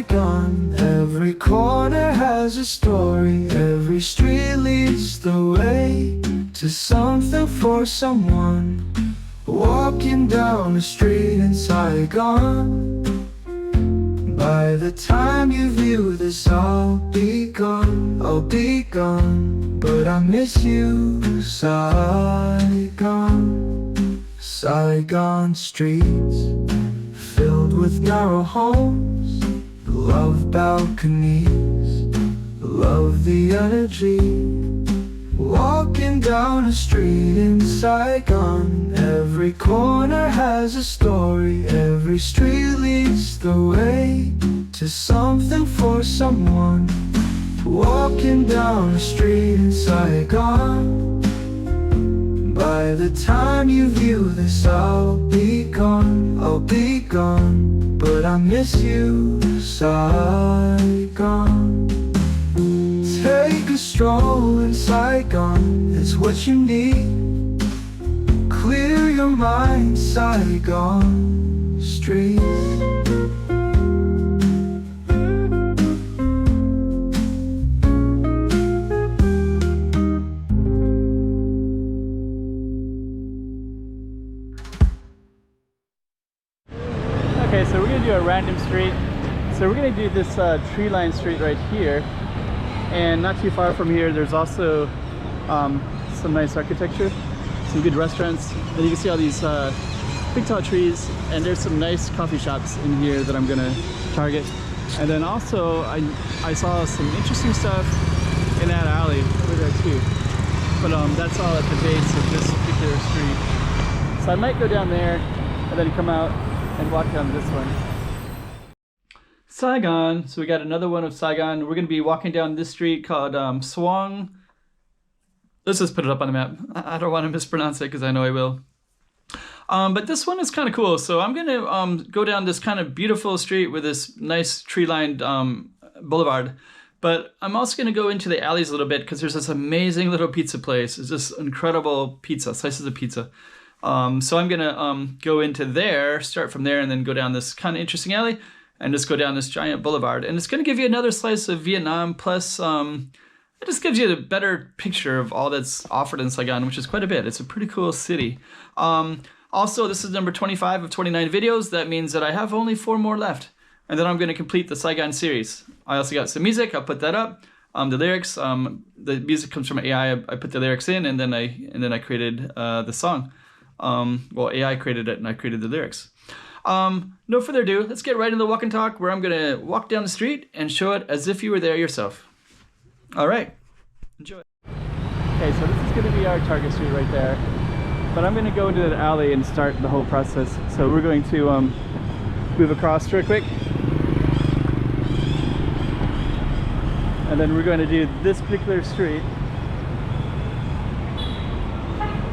Saigon. Every corner has a story, every street leads the way to something for someone. Walking down the street in Saigon. By the time you view this, I'll be gone, but I miss you, Saigon. Saigon streets filled with narrow homes, love balconies, love the energy. Walking down a street in Saigon. Every corner has a story, every street leads the way to something for someone. Walking down a street in Saigon. By the time you view this, I'll be gone, but I miss you, Saigon. Take a stroll in Saigon, it's what you need. Clear your mind, Saigon streets. Okay, so we're gonna do a random street. So we're gonna do this tree-lined street right here. And not too far from here, there's also some nice architecture, some good restaurants. And you can see all these big tall trees, and there's some nice coffee shops in here that I'm gonna target. And then also, I saw some interesting stuff in that alley over there too. But that's all at the base of this particular street. So I might go down there and then come out and walk down this one. Saigon. So we got another one of Saigon. We're going to be walking down this street called Suong. Let's just put it up on the map. I don't want to mispronounce it because I know I will. But this one is kind of cool. So I'm going to go down this kind of beautiful street with this nice tree-lined boulevard. But I'm also going to go into the alleys a little bit because there's this amazing little pizza place. It's just incredible pizza, slices of pizza. So I'm going to go into there, start from there, and then go down this kind of interesting alley. And just go down this giant boulevard. And it's going to give you another slice of Vietnam, plus it just gives you a better picture of all that's offered in Saigon, which is quite a bit. It's a pretty cool city. Also, this is number 25 of 29 videos. That means that I have only 4 more left. And then I'm going to complete the Saigon series. I also got some music. I'll put that up. The lyrics, the music comes from AI. I put the lyrics in, and then I created the song. Well, AI created it, and I created the lyrics. No further ado, let's get right into the walk and talk, where I'm gonna walk down the street and show it as if you were there yourself. All right, enjoy. Okay, so this is gonna be our target street right there, but I'm gonna go into the alley and start the whole process. So we're going to move across real quick, and then we're going to do this particular street,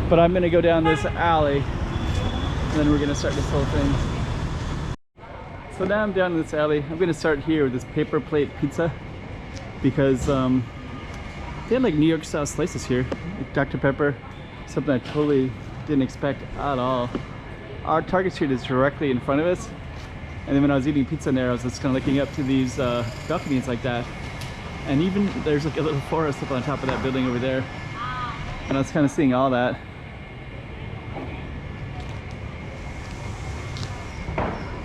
but I'm gonna go down this alley, and then we're gonna start this whole thing. So now I'm down in this alley. I'm gonna start here with this paper plate pizza because they had like New York style slices here, like Dr. Pepper, something I totally didn't expect at all. Our Target Street is directly in front of us, and then when I was eating pizza in there, I was just kind of looking up to these balconies like that, and even there's like a little forest up on top of that building over there, and I was kind of seeing all that.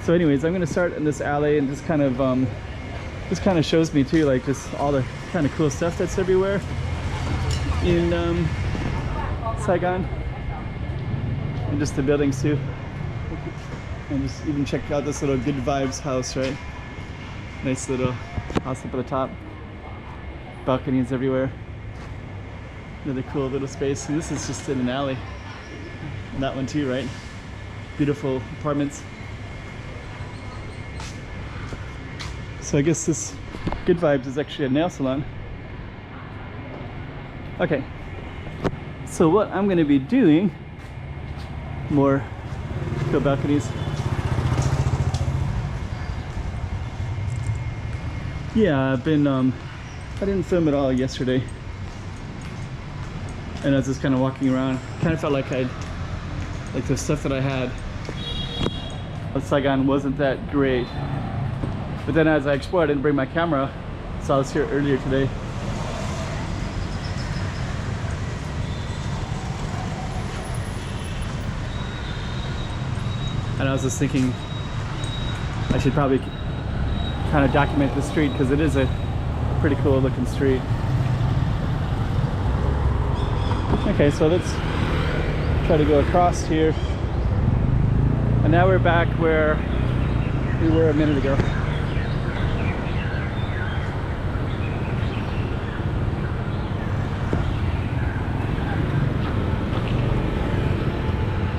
So anyways, I'm gonna start in this alley, and just kind of shows me too, like just all the kind of cool stuff that's everywhere in Saigon, and just the buildings too. And just even check out this little Good Vibes house, right? Nice little house up at the top. Balconies everywhere. Another cool little space. And this is just in an alley. And that one too, right? Beautiful apartments. So I guess this Good Vibes is actually a nail salon. Okay. So what I'm going to be doing, more cool balconies. Yeah, I've been, I didn't film it all yesterday. And I was just kind of walking around. Kind of felt like the stuff that I had of Saigon wasn't that great. But then as I explored, I didn't bring my camera, so I was here earlier today. And I was just thinking I should probably kind of document the street because it is a pretty cool looking street. Okay, so let's try to go across here. And now we're back where we were a minute ago.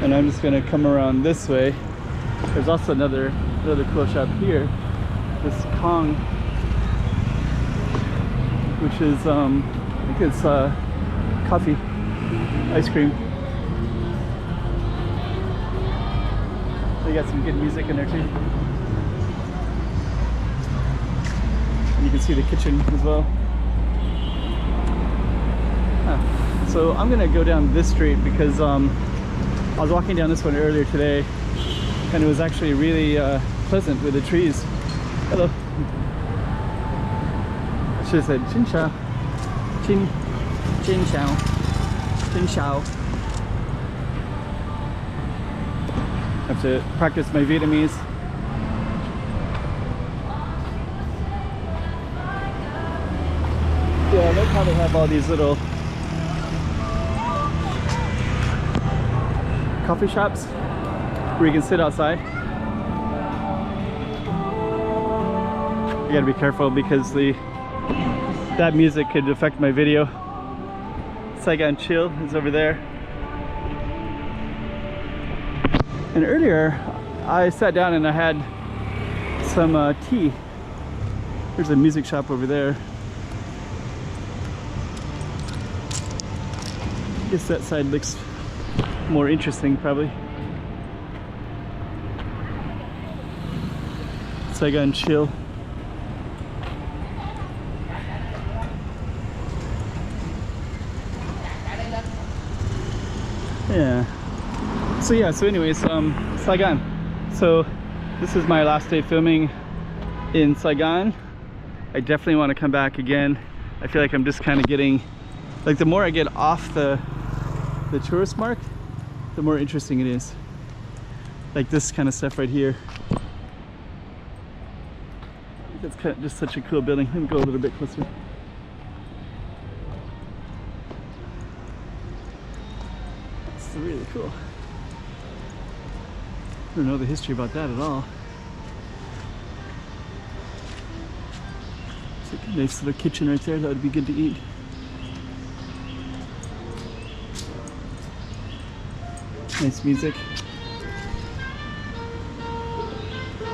And I'm just gonna come around this way. There's also another cool shop here. This Kong, which is I think it's coffee, ice cream. They got some good music in there too. And you can see the kitchen as well. So I'm gonna go down this street because I was walking down this one earlier today, and it was actually really pleasant with the trees. Hello. I should have said Chin Chow. Chin Chow. Chin Chow. I have to practice my Vietnamese. Yeah, they probably have all these little coffee shops where you can sit outside. You gotta be careful because that music could affect my video. Saigon Chill is over there. And earlier I sat down and I had some tea. There's a music shop over there. I guess that side looks more interesting probably. Saigon Chill. Yeah. So anyways, Saigon. So this is my last day filming in Saigon. I definitely want to come back again. I feel like I'm just kind of getting, like, the more I get off the tourist mark, the more interesting it is. Like this kind of stuff right here. That's kind of just such a cool building. Let me go a little bit closer. It's really cool. I don't know the history about that at all. It's like a nice little kitchen right there. That would be good to eat. Nice music.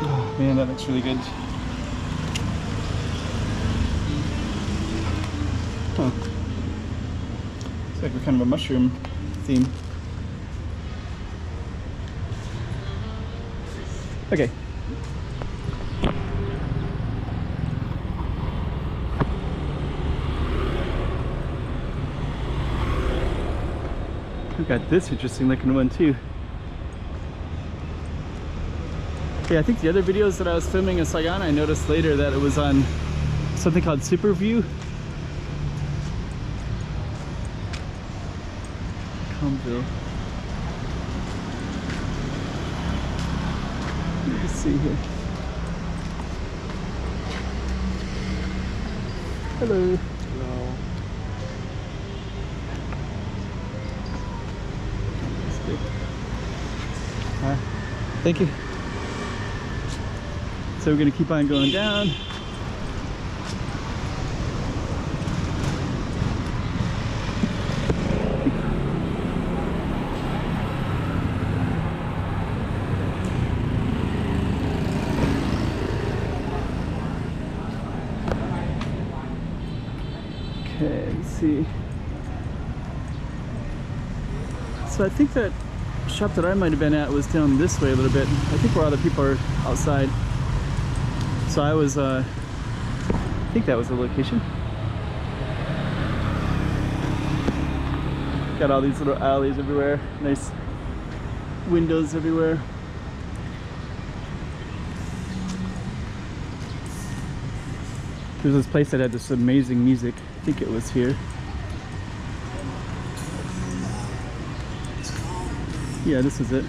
Oh man, that looks really good. Huh. It's like we're kind of a mushroom theme. Okay. We've got this interesting looking one too. Yeah, I think the other videos that I was filming in Saigon, I noticed later that it was on something called Super View. Comville. Let's see here. Hello. Hello. Thank you. So we're gonna keep on going down. Okay, let's see. So I think that shop that I might have been at was down this way a little bit. I think where other people are outside. So I was, I think that was the location. Got all these little alleys everywhere. Nice windows everywhere. There's this place that had this amazing music. I think it was here. Yeah, this is it.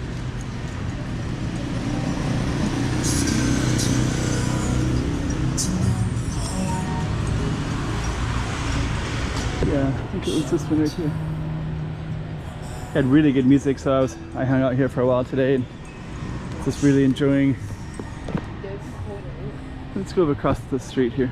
Yeah, I think it was this one right here. Had really good music, so I hung out here for a while today and just really enjoying. Let's go across the street here.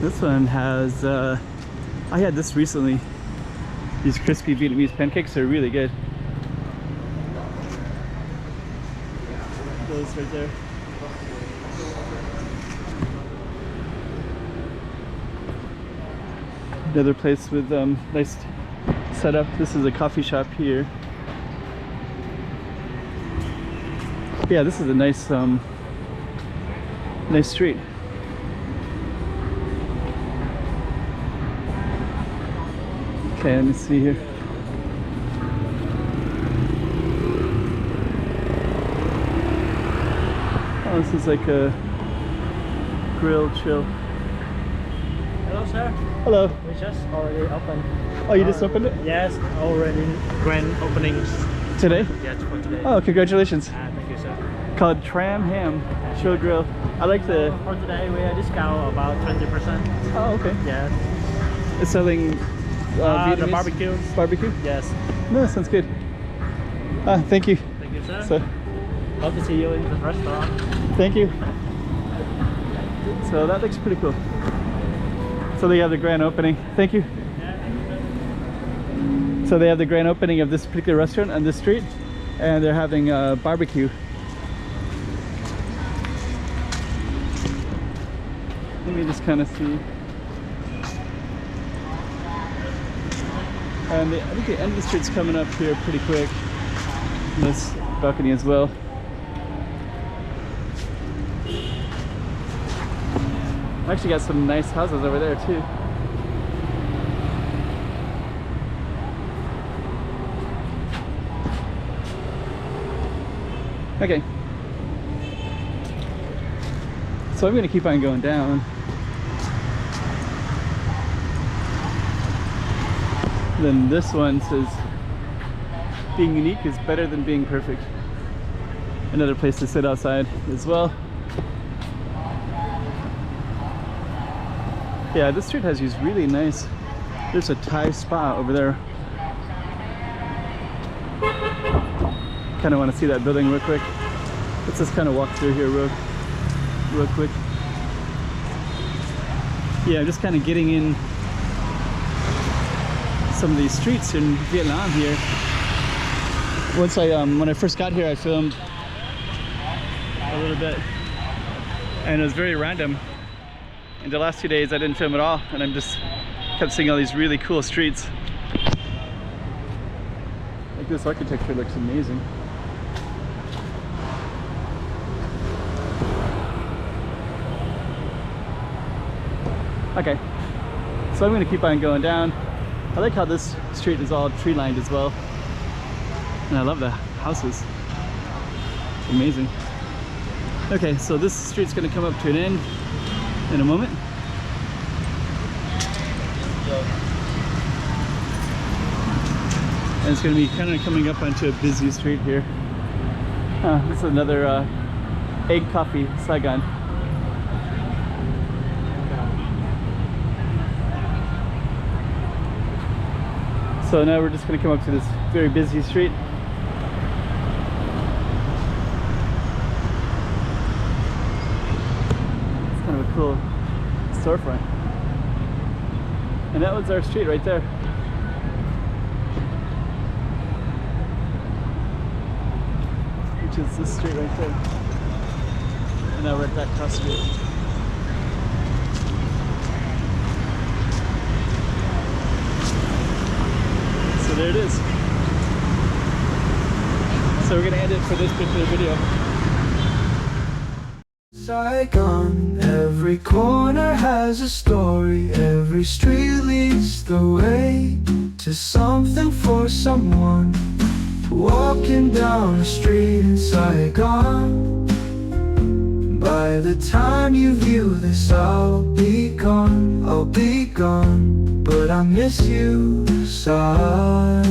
This one has, I had this recently. These crispy Vietnamese pancakes are really good. Those right there. Another place with nice setup. This is a coffee shop here. Yeah, this is a nice nice street. Okay, let me see here. Oh, this is like a grill chill. Hello, sir. Hello. We just already opened. Oh, you just opened it? Yes, already grand openings. Today? Yes, for today. Oh, congratulations. Thank you, sir. Called Tram Ham Chill Grill. I like the... For today, we are discount about 20%. Oh, okay. Yes. It's selling The Vietnamese barbecue. barbecue? Yes. No, sounds good. Thank you. Thank you, sir. So, Hope to see you in the restaurant. thank you. So that looks pretty cool. So they have the grand opening. Thank you. So they have the grand opening of this particular restaurant on this street, and they're having a barbecue. Let me just kind of see. And I think the end of the street's coming up here pretty quick. This balcony as well. Actually got some nice houses over there too. Okay. So I'm gonna keep on going down. Then this one says, being unique is better than being perfect. Another place to sit outside as well. Yeah, this street has these really nice, there's a Thai spa over there. Kind of want to see that building real quick. Let's just kind of walk through here real quick. Yeah, I'm just kind of getting in some of these streets in Vietnam here. Once when I first got here, I filmed a little bit, and it was very random. In the last 2 days, I didn't film at all, and I'm just kept seeing all these really cool streets. Like this architecture looks amazing. Okay, so I'm gonna keep on going down. I like how this street is all tree lined as well. And I love the houses. It's amazing. Okay, so this street's gonna come up to an end in a moment. And it's gonna be kind of coming up onto a busy street here. This is another egg coffee, Saigon. So now we're just going to come up to this very busy street. It's kind of a cool storefront. And that was our street right there. Which is this street right there. And now we're at that cross street. There it is. So we're gonna end it for this particular video. Saigon, every corner has a story. Every street leads the way to something for someone. walking down the street in Saigon. By the time you view this, I'll be gone, but I miss you, Saigon.